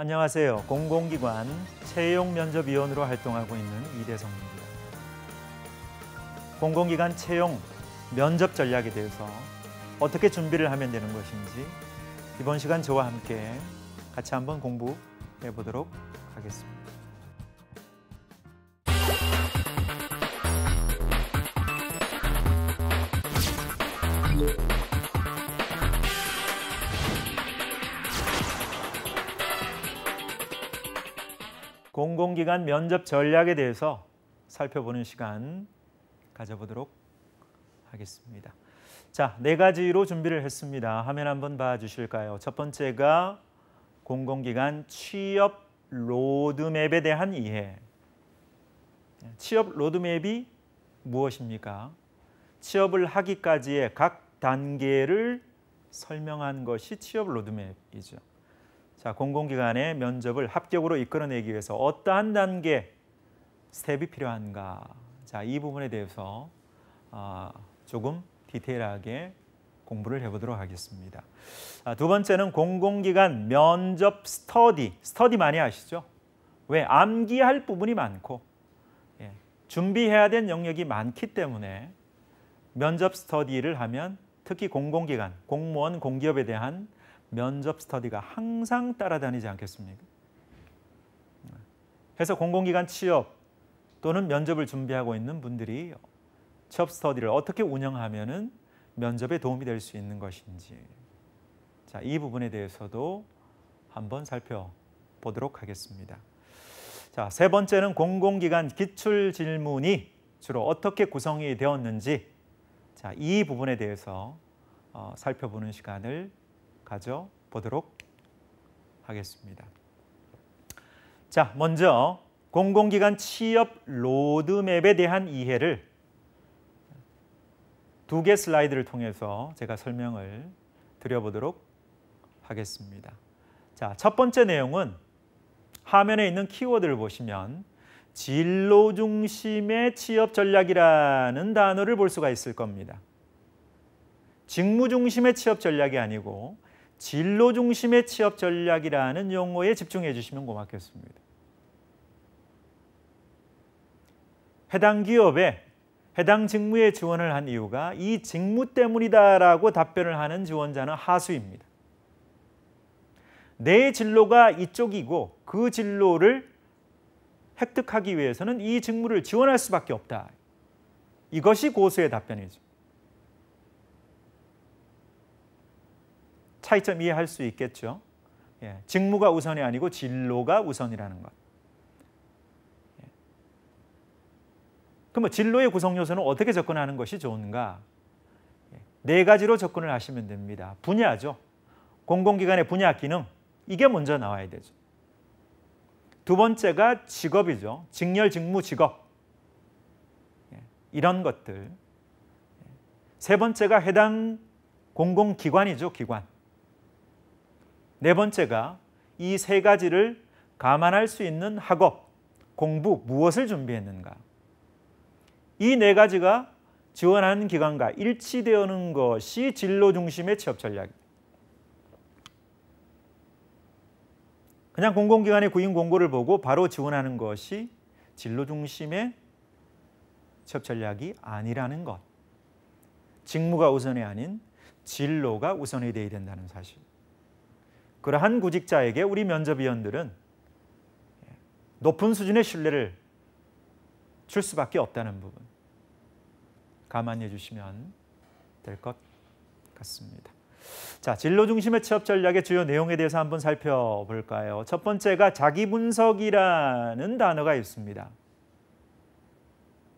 안녕하세요. 공공기관 채용 면접위원으로 활동하고 있는 이대성입니다. 공공기관 채용 면접 전략에 대해서 어떻게 준비를 하면 되는 것인지 이번 시간 저와 함께 같이 한번 공부해 보도록 하겠습니다. 공공기관 면접 전략에 대해서 살펴보는 시간 가져보도록 하겠습니다. 자, 4가지로 준비를 했습니다. 화면 한번 봐주실까요? 첫 번째가 공공기관 취업 로드맵에 대한 이해. 취업 로드맵이 무엇입니까? 취업을 하기까지의 각 단계를 설명한 것이 취업 로드맵이죠. 자, 공공기관의 면접을 합격으로 이끌어내기 위해서 어떠한 단계, 스텝이 필요한가? 자, 이 부분에 대해서 조금 디테일하게 공부를 해보도록 하겠습니다. 두 번째는 공공기관 면접 스터디. 스터디 많이 아시죠? 왜? 암기할 부분이 많고 준비해야 될 영역이 많기 때문에 면접 스터디를 하면 특히 공공기관, 공무원, 공기업에 대한 면접 스터디가 항상 따라다니지 않겠습니까? 그래서 공공기관 취업 또는 면접을 준비하고 있는 분들이 취업 스터디를 어떻게 운영하면 면접에 도움이 될 수 있는 것인지, 자, 이 부분에 대해서도 한번 살펴보도록 하겠습니다. 자, 세 번째는 공공기관 기출 질문이 주로 어떻게 구성이 되었는지, 자, 이 부분에 대해서 살펴보는 시간을 가져보도록 하겠습니다. 자, 먼저 공공기관 취업 로드맵에 대한 이해를 2개 슬라이드를 통해서 제가 설명을 드려보도록 하겠습니다. 자, 첫 번째 내용은 화면에 있는 키워드를 보시면 진로 중심의 취업 전략이라는 단어를 볼 수가 있을 겁니다. 직무 중심의 취업 전략이 아니고 진로 중심의 취업 전략이라는 용어에 집중해 주시면 고맙겠습니다. 해당 기업에 해당 직무에 지원을 한 이유가 이 직무 때문이다라고 답변을 하는 지원자는 하수입니다. 내 진로가 이쪽이고 그 진로를 획득하기 위해서는 이 직무를 지원할 수밖에 없다. 이것이 고수의 답변이죠. 차이점 이해할 수 있겠죠? 직무가 우선이 아니고 진로가 우선이라는 것. 그럼 진로의 구성 요소는 어떻게 접근하는 것이 좋은가? 4가지로 접근을 하시면 됩니다. 분야죠. 공공기관의 분야 기능, 이게 먼저 나와야 되죠. 두 번째가 직업이죠. 직렬, 직무, 직업. 이런 것들. 세 번째가 해당 공공기관이죠. 기관. 네 번째가 이 3가지를 감안할 수 있는 학업, 공부, 무엇을 준비했는가. 이 4가지가 지원하는 기관과 일치되는 것이 진로 중심의 취업 전략입니다. 그냥 공공기관의 구인 공고를 보고 바로 지원하는 것이 진로 중심의 취업 전략이 아니라는 것. 직무가 우선이 아닌 진로가 우선이 되어야 된다는 사실. 그러한 구직자에게 우리 면접위원들은 높은 수준의 신뢰를 줄 수밖에 없다는 부분 감안해 주시면 될 것 같습니다. 자, 진로 중심의 취업 전략의 주요 내용에 대해서 한번 살펴볼까요? 첫 번째가 자기 분석이라는 단어가 있습니다.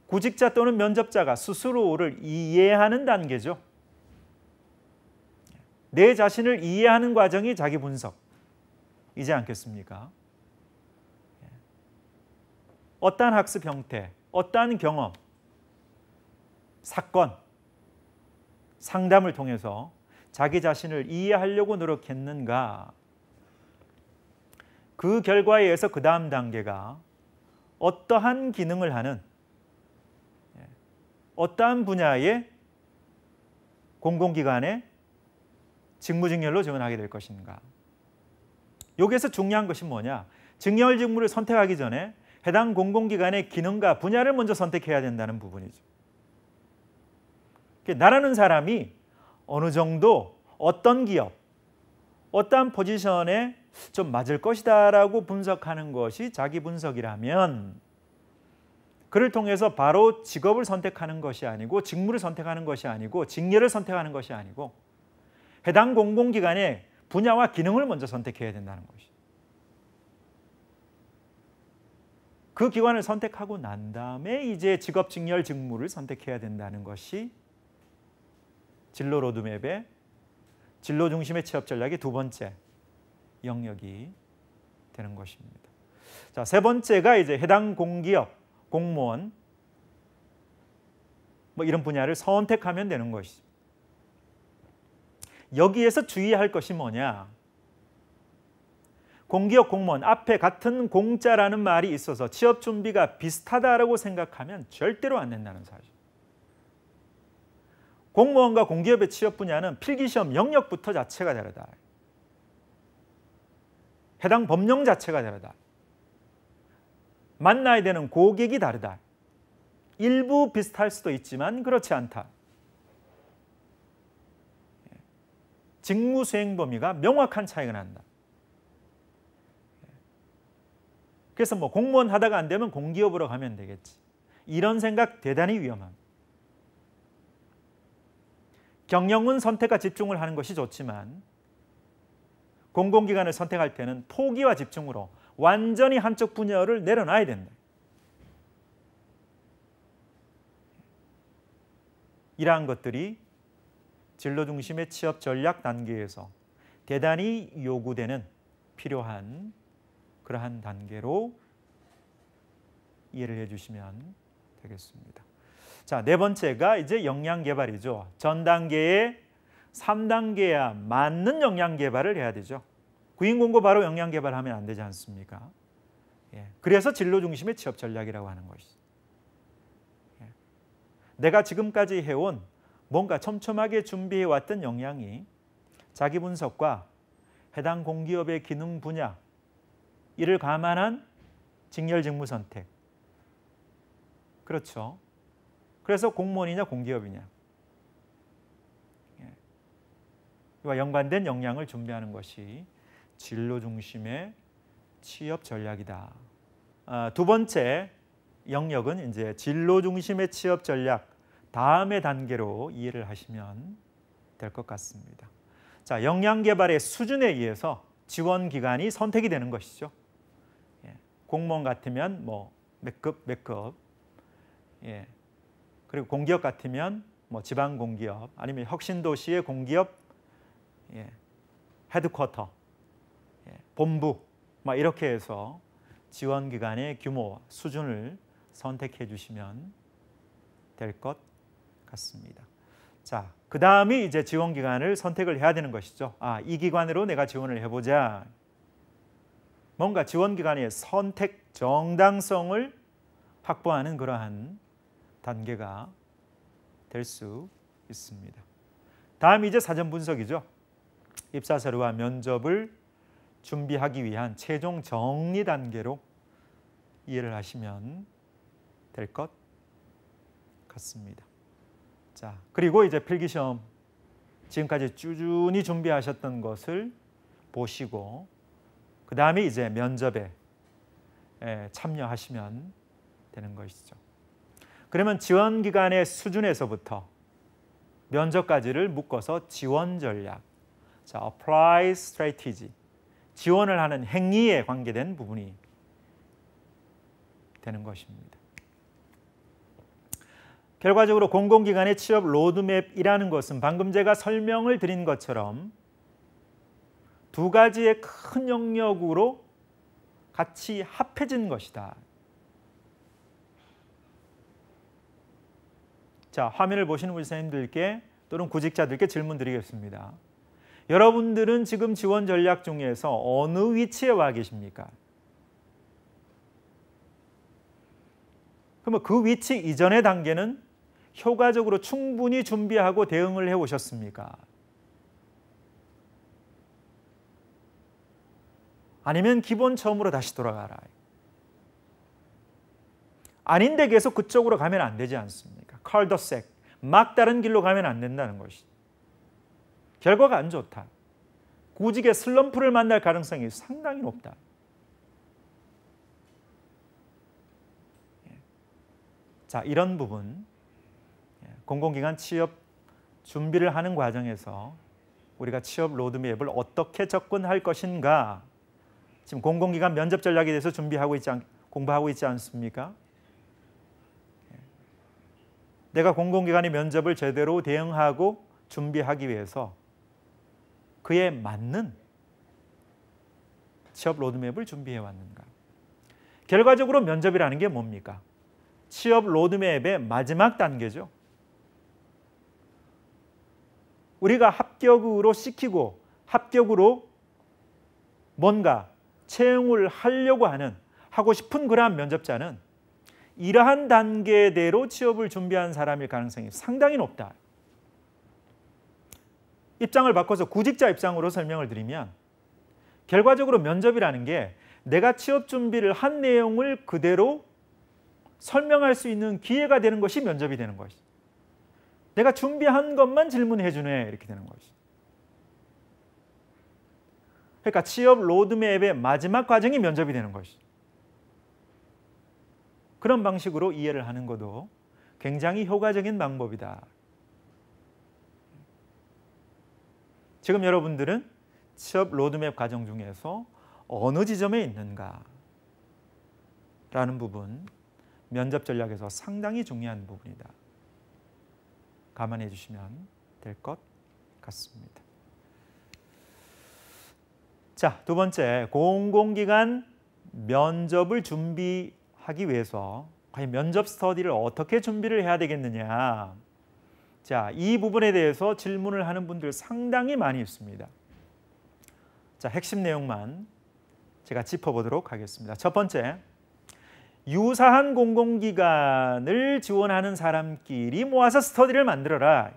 구직자 또는 면접자가 스스로를 이해하는 단계죠. 내 자신을 이해하는 과정이 자기 분석이지 않겠습니까? 어떠한 학습 형태, 어떠한 경험, 사건, 상담을 통해서 자기 자신을 이해하려고 노력했는가? 그 결과에 의해서 그 다음 단계가 어떠한 기능을 하는 어떠한 분야의 공공기관의 직무직렬로 지원하게 될 것인가. 여기에서 중요한 것이 뭐냐? 직렬 직무를 선택하기 전에 해당 공공기관의 기능과 분야를 먼저 선택해야 된다는 부분이죠. 나라는 사람이 어느 정도 어떤 기업, 어떠한 포지션에 좀 맞을 것이다 라고 분석하는 것이 자기 분석이라면 그를 통해서 바로 직업을 선택하는 것이 아니고 직무를 선택하는 것이 아니고 직렬을 선택하는 것이 아니고 해당 공공기관의 분야와 기능을 먼저 선택해야 된다는 것이죠. 그 기관을 선택하고 난 다음에 이제 직업 직렬 직무를 선택해야 된다는 것이 진로 로드맵의 진로 중심의 취업 전략의 두 번째 영역이 되는 것입니다. 자, 세 번째가 이제 해당 공기업, 공무원 뭐 이런 분야를 선택하면 되는 것이죠. 여기에서 주의할 것이 뭐냐? 공기업, 공무원 앞에 같은 공자라는 말이 있어서 취업 준비가 비슷하다라고 생각하면 절대로 안 된다는 사실. 공무원과 공기업의 취업 분야는 필기시험 영역부터 자체가 다르다. 해당 법령 자체가 다르다. 만나야 되는 고객이 다르다. 일부 비슷할 수도 있지만 그렇지 않다. 직무 수행 범위가 명확한 차이가 난다. 그래서 뭐 공무원 하다가 안 되면 공기업으로 가면 되겠지. 이런 생각 대단히 위험합니다. 경영은 선택과 집중을 하는 것이 좋지만 공공기관을 선택할 때는 포기와 집중으로 완전히 한쪽 분야를 내려놔야 된다. 이러한 것들이 진로 중심의 취업 전략 단계에서 대단히 요구되는 필요한 그러한 단계로 이해를 해주시면 되겠습니다. 자, 네 번째가 이제 역량 개발이죠. 전 단계에 3단계야 맞는 역량 개발을 해야 되죠. 구인 공고 바로 역량 개발하면 안 되지 않습니까? 그래서 진로 중심의 취업 전략이라고 하는 것이죠. 내가 지금까지 해온 뭔가 촘촘하게 준비해 왔던 역량이 자기 분석과 해당 공기업의 기능 분야 이를 감안한 직렬 직무 선택. 그렇죠. 그래서 공무원이냐 공기업이냐 이와 연관된 역량을 준비하는 것이 진로 중심의 취업 전략이다. 두 번째 영역은 이제 진로 중심의 취업 전략 다음의 단계로 이해를 하시면 될 것 같습니다. 자, 역량 개발의 수준에 의해서 지원 기관이 선택이 되는 것이죠. 공무원 같으면 뭐 몇 급, 그리고 공기업 같으면 뭐 지방 공기업 아니면 혁신도시의 공기업 헤드쿼터, 본부 막 이렇게 해서 지원 기관의 규모, 수준을 선택해 주시면 될 것 같습니다. 자, 그 다음이 이제 지원 기관을 선택을 해야 되는 것이죠. 이 기관으로 내가 지원을 해보자. 뭔가 지원 기관의 선택 정당성을 확보하는 그러한 단계가 될 수 있습니다. 다음 이제 사전 분석이죠. 입사 서류와 면접을 준비하기 위한 최종 정리 단계로 이해를 하시면 될 것 같습니다. 자, 그리고 이제 필기시험 지금까지 꾸준히 준비하셨던 것을 보시고 그 다음에 이제 면접에 참여하시면 되는 것이죠. 그러면 지원 기관의 수준에서부터 면접까지를 묶어서 지원 전략, 자, apply strategy, 지원을 하는 행위에 관계된 부분이 되는 것입니다. 결과적으로 공공기관의 취업 로드맵이라는 것은 방금 제가 설명을 드린 것처럼 두 가지의 큰 영역으로 같이 합해진 것이다. 자, 화면을 보시는 우리 선생님들께 또는 구직자들께 질문 드리겠습니다. 여러분들은 지금 지원 전략 중에서 어느 위치에 와 계십니까? 그러면 그 위치 이전의 단계는 효과적으로 충분히 준비하고 대응을 해 오셨습니까? 아니면 기본 처음으로 다시 돌아가라. 아닌데 계속 그쪽으로 가면 안 되지 않습니까? 컬더색, 막 다른 길로 가면 안 된다는 것이. 결과가 안 좋다. 구직의 슬럼프를 만날 가능성이 상당히 높다. 자, 이런 부분 공공기관 취업 준비를 하는 과정에서 우리가 취업 로드맵을 어떻게 접근할 것인가, 지금 공공기관 면접 전략에 대해서 공부하고 있지 않습니까? 내가 공공기관의 면접을 제대로 대응하고 준비하기 위해서 그에 맞는 취업 로드맵을 준비해 왔는가? 결과적으로 면접이라는 게 뭡니까? 취업 로드맵의 마지막 단계죠. 우리가 합격으로 시키고 합격으로 뭔가 채용을 하고 싶은 그러한 면접자는 이러한 단계대로 취업을 준비한 사람일 가능성이 상당히 높다. 입장을 바꿔서 구직자 입장으로 설명을 드리면, 결과적으로 면접이라는 게 내가 취업 준비를 한 내용을 그대로 설명할 수 있는 기회가 되는 것이 면접이 되는 것이. 내가 준비한 것만 질문해 주네, 이렇게 되는 것이. 그러니까 취업 로드맵의 마지막 과정이 면접이 되는 것이. 그런 방식으로 이해를 하는 것도 굉장히 효과적인 방법이다. 지금 여러분들은 취업 로드맵 과정 중에서 어느 지점에 있는가 라는 부분, 면접 전략에서 상당히 중요한 부분이다. 감안해 주시면 될 것 같습니다. 자, 두 번째, 공공기관 면접을 준비하기 위해서 과연 면접 스터디를 어떻게 준비를 해야 되겠느냐. 자, 이 부분에 대해서 질문을 하는 분들 상당히 많이 있습니다. 자, 핵심 내용만 제가 짚어보도록 하겠습니다. 첫 번째, 유사한 공공기관을 지원하는 사람끼리 모아서 스터디를 만들어라.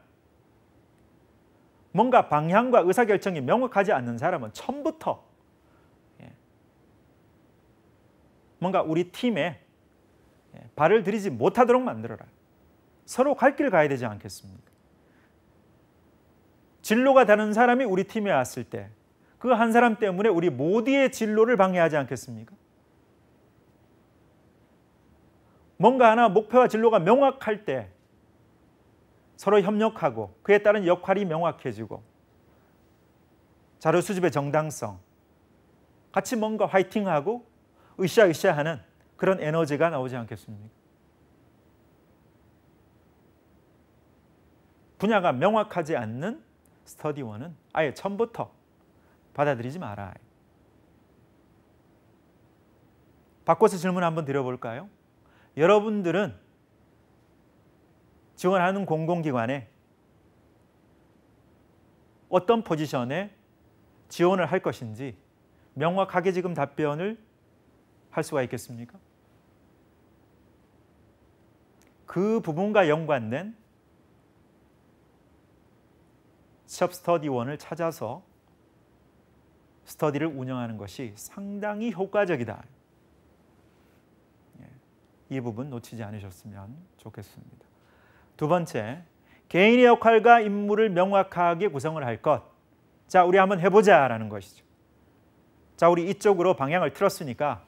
뭔가 방향과 의사결정이 명확하지 않는 사람은 처음부터 뭔가 우리 팀에 발을 들이지 못하도록 만들어라. 서로 갈 길 가야 되지 않겠습니까? 진로가 다른 사람이 우리 팀에 왔을 때 그 한 사람 때문에 우리 모두의 진로를 방해하지 않겠습니까? 뭔가 하나 목표와 진로가 명확할 때 서로 협력하고 그에 따른 역할이 명확해지고 자료 수집의 정당성, 같이 뭔가 화이팅하고 으쌰으쌰하는 그런 에너지가 나오지 않겠습니까? 분야가 명확하지 않는 스터디원은 아예 처음부터 받아들이지 마라. 바꿔서 질문 한번 드려볼까요? 여러분들은 지원하는 공공기관에 어떤 포지션에 지원을 할 것인지 명확하게 지금 답변을 할 수가 있겠습니까? 그 부분과 연관된 취업 스터디원을 찾아서 스터디를 운영하는 것이 상당히 효과적이다. 이 부분 놓치지 않으셨으면 좋겠습니다. 두 번째, 개인의 역할과 임무를 명확하게 구성을 할 것. 자, 우리 한번 해보자라는 것이죠. 자, 우리 이쪽으로 방향을 틀었으니까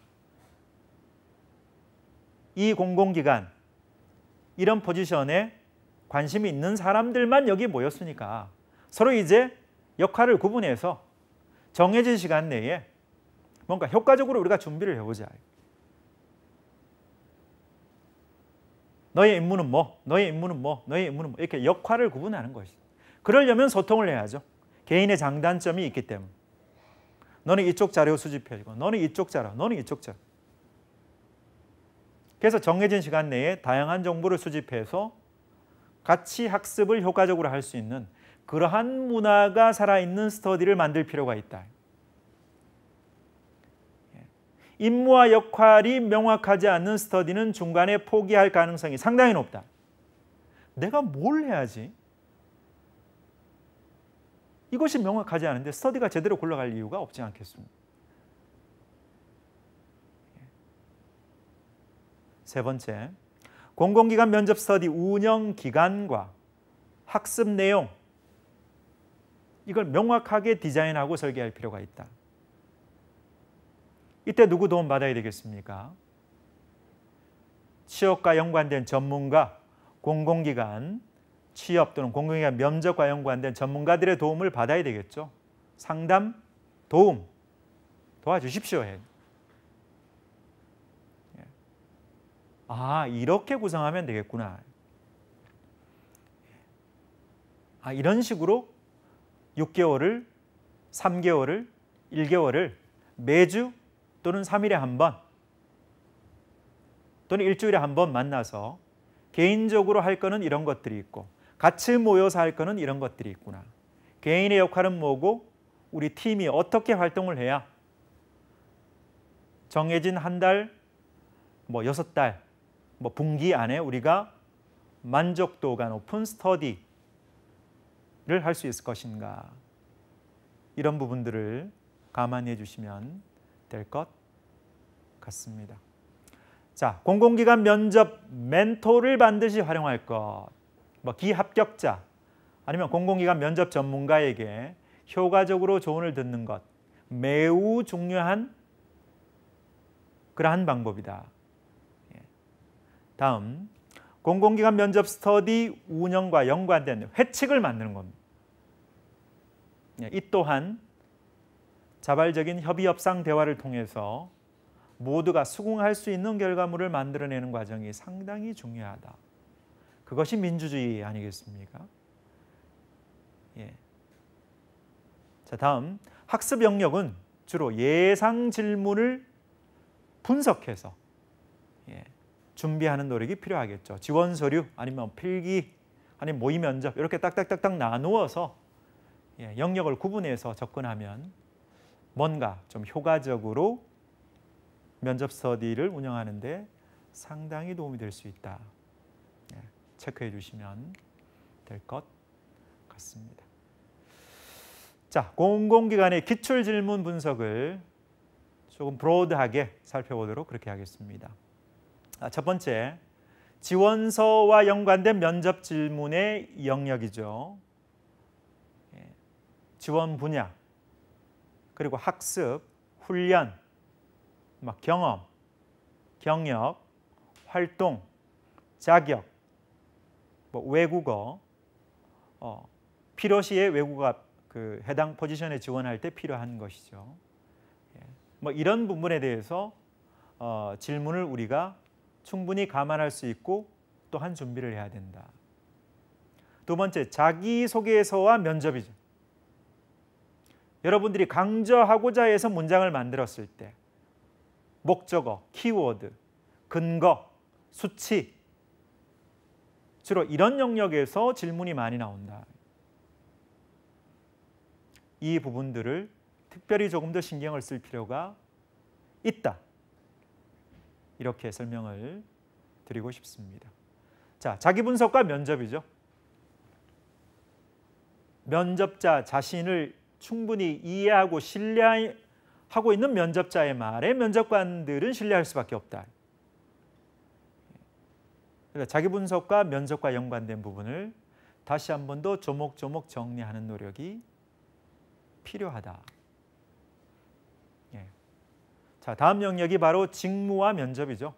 이 공공기관, 이런 포지션에 관심이 있는 사람들만 여기 모였으니까 서로 이제 역할을 구분해서 정해진 시간 내에 뭔가 효과적으로 우리가 준비를 해보자. 너의 임무는 뭐, 너의 임무는 뭐, 너의 임무는 뭐, 이렇게 역할을 구분하는 것이죠. 그러려면 소통을 해야죠. 개인의 장단점이 있기 때문에. 너는 이쪽 자료 수집해주고, 너는 이쪽 자료, 너는 이쪽 자료. 그래서 정해진 시간 내에 다양한 정보를 수집해서 같이 학습을 효과적으로 할 수 있는 그러한 문화가 살아있는 스터디를 만들 필요가 있다. 임무와 역할이 명확하지 않는 스터디는 중간에 포기할 가능성이 상당히 높다. 내가 뭘 해야지? 이것이 명확하지 않은데 스터디가 제대로 굴러갈 이유가 없지 않겠습니까? 세 번째, 공공기관 면접 스터디 운영 기간과 학습 내용, 이걸 명확하게 디자인하고 설계할 필요가 있다. 이때 누구 도움 받아야 되겠습니까? 취업과 연관된 전문가, 공공기관 취업 또는 공공기관 면접과 연관된 전문가들의 도움을 받아야 되겠죠. 상담, 도움 도와주십시오. 이렇게 구성하면 되겠구나. 이런 식으로 6개월을, 3개월을, 1개월을 매주 또는 3일에 한 번 또는 일주일에 한 번 만나서 개인적으로 할 거는 이런 것들이 있고 같이 모여서 할 거는 이런 것들이 있구나. 개인의 역할은 뭐고 우리 팀이 어떻게 활동을 해야 정해진 한 달, 6달, 분기 안에 우리가 만족도가 높은 스터디를 할 수 있을 것인가. 이런 부분들을 감안해 주시면 될 것 같습니다. 자, 공공기관 면접 멘토를 반드시 활용할 것. 기합격자 아니면 공공기관 면접 전문가에게 효과적으로 조언을 듣는 것. 매우 중요한 그러한 방법이다. 다음, 공공기관 면접 스터디 운영과 연관된 회칙을 만드는 겁니다. 이 또한 자발적인 협의 협상 대화를 통해서 모두가 수긍할 수 있는 결과물을 만들어내는 과정이 상당히 중요하다. 그것이 민주주의 아니겠습니까? 자, 다음, 학습 영역은 주로 예상 질문을 분석해서 준비하는 노력이 필요하겠죠. 지원 서류 아니면 필기 아니면 모의 면접 이렇게 딱딱딱딱 나누어서 영역을 구분해서 접근하면 뭔가 좀 효과적으로 면접 스터디를 운영하는 데 상당히 도움이 될 수 있다. 체크해 주시면 될 것 같습니다. 자, 공공기관의 기출 질문 분석을 조금 브로드하게 살펴보도록 그렇게 하겠습니다. 첫 번째, 지원서와 연관된 면접 질문의 영역이죠. 지원 분야, 그리고 학습, 훈련, 경험, 경력, 활동, 자격, 외국어, 필요시에 외국어 해당 포지션에 지원할 때 필요한 것이죠. 이런 부분에 대해서 질문을 우리가 충분히 감안할 수 있고 또한 준비를 해야 된다. 두 번째, 자기소개서와 면접이죠. 여러분들이 강조하고자 해서 문장을 만들었을 때 목적어, 키워드, 근거, 수치 주로 이런 영역에서 질문이 많이 나온다. 이 부분들을 특별히 조금 더 신경을 쓸 필요가 있다. 이렇게 설명을 드리고 싶습니다. 자, 자기 분석과 면접이죠. 면접자 자신을 충분히 이해하고 신뢰하고 있는 면접자의 말에 면접관들은 신뢰할 수밖에 없다. 그러니까 자기 분석과 면접과 연관된 부분을 다시 한 번 더 조목조목 정리하는 노력이 필요하다. 자, 다음 영역이 바로 직무와 면접이죠.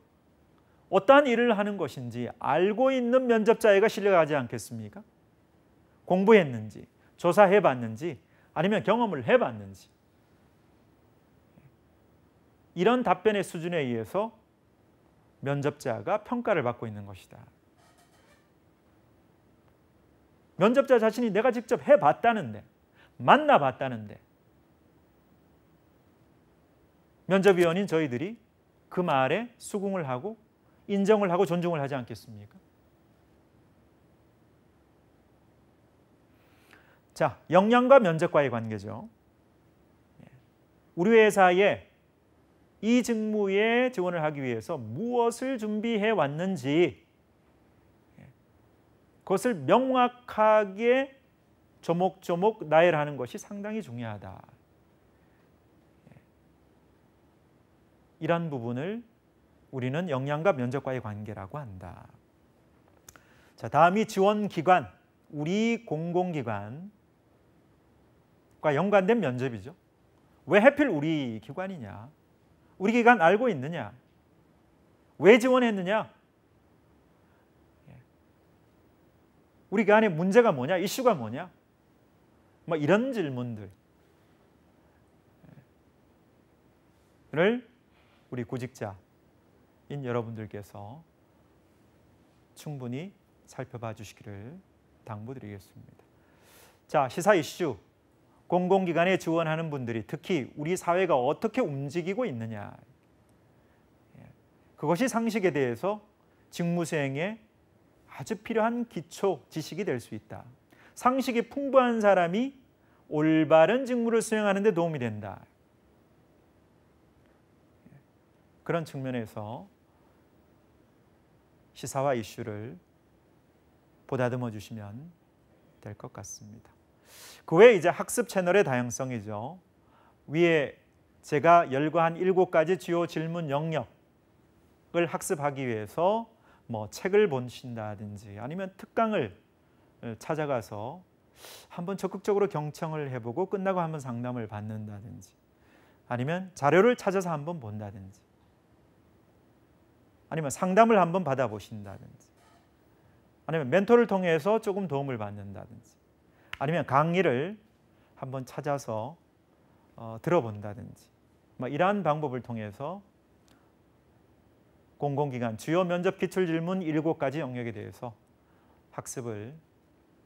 어떠한 일을 하는 것인지 알고 있는 면접자에게 신뢰하지 않겠습니까? 공부했는지, 조사해봤는지, 아니면 경험을 해봤는지. 이런 답변의 수준에 의해서 면접자가 평가를 받고 있는 것이다. 면접자 자신이 내가 직접 해봤다는데, 만나봤다는데 면접위원인 저희들이 그 말에 수긍을 하고 인정을 하고 존중을 하지 않겠습니까? 자, 역량과 면접과의 관계죠. 우리 회사에 이 직무에 지원을 하기 위해서 무엇을 준비해 왔는지 그것을 명확하게 조목조목 나열하는 것이 상당히 중요하다. 이런 부분을 우리는 역량과 면접과의 관계라고 한다. 자, 다음이 지원기관, 우리 공공기관과 연관된 면접이죠. 왜 하필 우리 기관이냐? 우리 기관 알고 있느냐? 왜 지원했느냐? 우리 기관의 문제가 뭐냐? 이슈가 뭐냐? 뭐 이런 질문들을 우리 구직자인 여러분들께서 충분히 살펴봐 주시기를 당부드리겠습니다. 자, 시사 이슈. 공공기관에 지원하는 분들이 특히 우리 사회가 어떻게 움직이고 있느냐. 그것이 상식에 대해서 직무 수행에 아주 필요한 기초 지식이 될 수 있다. 상식이 풍부한 사람이 올바른 직무를 수행하는 데 도움이 된다. 그런 측면에서 시사와 이슈를 보다듬어 주시면 될 것 같습니다. 그 외에 이제 학습 채널의 다양성이죠. 위에 제가 열거한 7가지 주요 질문 영역을 학습하기 위해서 뭐 책을 보신다든지 아니면 특강을 찾아가서 한번 적극적으로 경청을 해보고 끝나고 한번 상담을 받는다든지 아니면 자료를 찾아서 한번 본다든지 아니면 상담을 한번 받아보신다든지 아니면 멘토를 통해서 조금 도움을 받는다든지 아니면 강의를 한번 찾아서 들어본다든지 이러한 방법을 통해서 공공기관 주요 면접 기출질문 7가지 영역에 대해서 학습을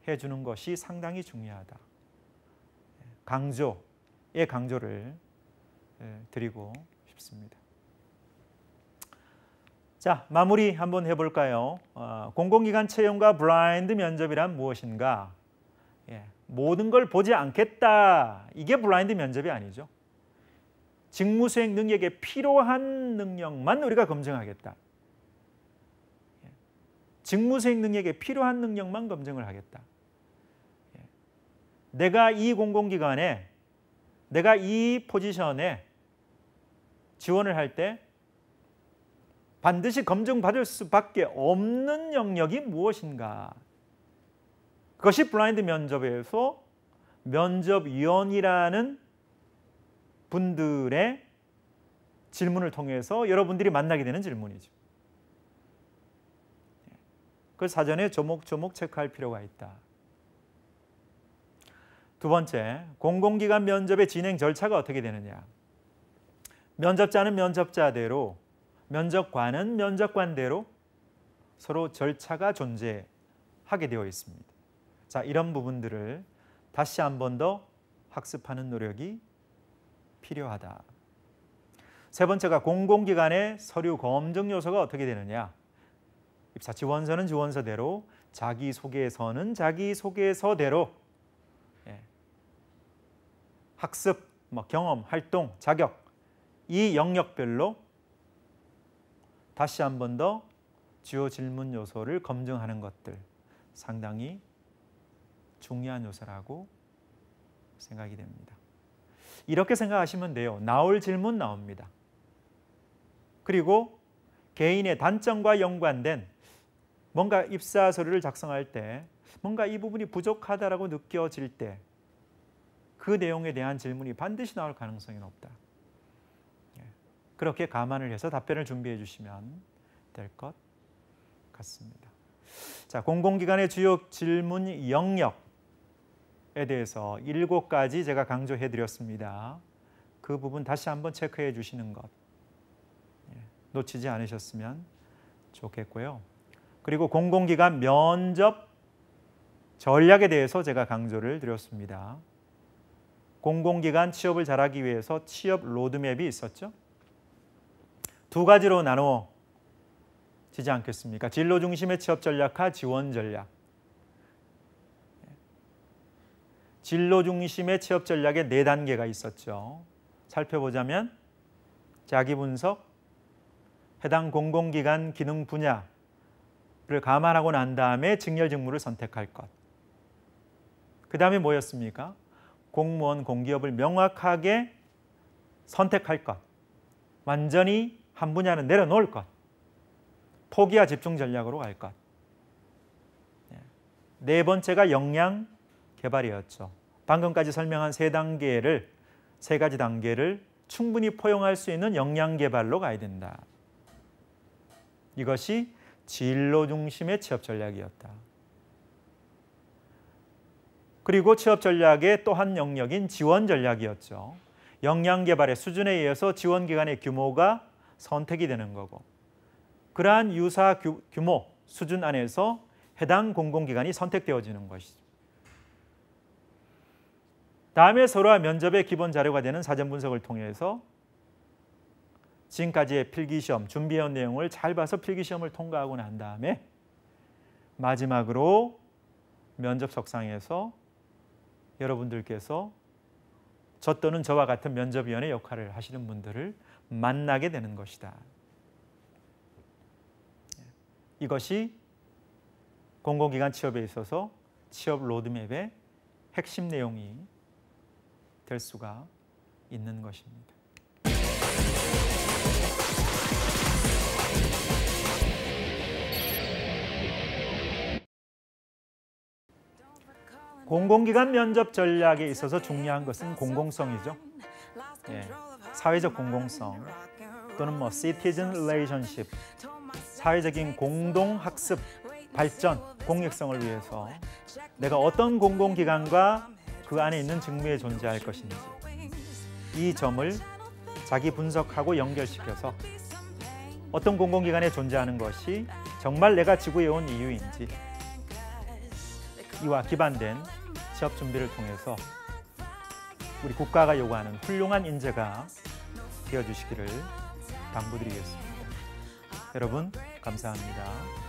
해주는 것이 상당히 중요하다. 강조를 드리고 싶습니다. 자, 마무리 한번 해볼까요? 공공기관 채용과 블라인드 면접이란 무엇인가? 모든 걸 보지 않겠다. 이게 블라인드 면접이 아니죠. 직무 수행 능력에 필요한 능력만 우리가 검증하겠다. 직무 수행 능력에 필요한 능력만 검증을 하겠다. 내가 이 공공기관에, 내가 이 포지션에 지원을 할 때 반드시 검증받을 수밖에 없는 영역이 무엇인가? 그것이 블라인드 면접에서 면접위원이라는 분들의 질문을 통해서 여러분들이 만나게 되는 질문이죠. 그걸 사전에 조목조목 체크할 필요가 있다. 두 번째, 공공기관 면접의 진행 절차가 어떻게 되느냐. 면접자는 면접자대로, 면접관은 면접관대로 서로 절차가 존재하게 되어 있습니다. 자, 이런 부분들을 다시 한 번 더 학습하는 노력이 필요하다. 세 번째가 공공기관의 서류 검증 요소가 어떻게 되느냐. 입사 지원서는 지원서대로, 자기소개서는 자기소개서대로 학습, 경험, 활동, 자격 이 영역별로 다시 한 번 더 주요 질문 요소를 검증하는 것들 상당히 중요한 요소라고 생각이 됩니다. 이렇게 생각하시면 돼요. 나올 질문 나옵니다. 그리고 개인의 단점과 연관된 뭔가 입사 서류를 작성할 때 뭔가 이 부분이 부족하다라고 느껴질 때 그 내용에 대한 질문이 반드시 나올 가능성이 높다. 그렇게 감안을 해서 답변을 준비해 주시면 될 것 같습니다. 자, 공공기관의 주요 질문 영역에 대해서 7가지 제가 강조해 드렸습니다. 그 부분 다시 한번 체크해 주시는 것 놓치지 않으셨으면 좋겠고요. 그리고 공공기관 면접 전략에 대해서 제가 강조를 드렸습니다. 공공기관 취업을 잘하기 위해서 취업 로드맵이 있었죠. 2가지로 나누어지지 않겠습니까? 진로 중심의 취업 전략과 지원 전략. 진로 중심의 취업 전략에 4단계가 있었죠. 살펴보자면 자기 분석, 해당 공공기관 기능 분야를 감안하고 난 다음에 직렬 직무를 선택할 것. 그 다음에 뭐였습니까? 공무원, 공기업을 명확하게 선택할 것. 완전히 한 분야는 내려놓을 것. 포기와 집중 전략으로 갈 것. 네 번째가 역량 개발이었죠. 방금까지 설명한 세 가지 단계를 충분히 포용할 수 있는 역량 개발로 가야 된다. 이것이 진로 중심의 취업 전략이었다. 그리고 취업 전략의 또 한 영역인 지원 전략이었죠. 역량 개발의 수준에 의해서 지원 기관의 규모가 선택이 되는 거고, 그러한 유사 규모 수준 안에서 해당 공공기관이 선택되어지는 것이죠. 다음에 서로와 면접의 기본 자료가 되는 사전 분석을 통해서 지금까지의 필기시험, 준비해온 내용을 잘 봐서 필기시험을 통과하고 난 다음에 마지막으로 면접석상에서 여러분들께서 저 또는 저와 같은 면접위원의 역할을 하시는 분들을 만나게 되는 것이다. 이것이 공공기관 취업에 있어서 취업 로드맵의 핵심 내용이 될 수가 있는 것입니다. 공공기관 면접 전략에 있어서 중요한 것은 공공성이죠. 사회적 공공성 또는 citizen relationship, 사회적인 공동학습 발전, 공익성을 위해서 내가 어떤 공공기관과 그 안에 있는 직무에 존재할 것인지 이 점을 자기 분석하고 연결시켜서 어떤 공공기관에 존재하는 것이 정말 내가 지구에 온 이유인지 이와 기반된 취업 준비를 통해서 우리 국가가 요구하는 훌륭한 인재가 되어주시기를 당부드리겠습니다. 여러분 감사합니다.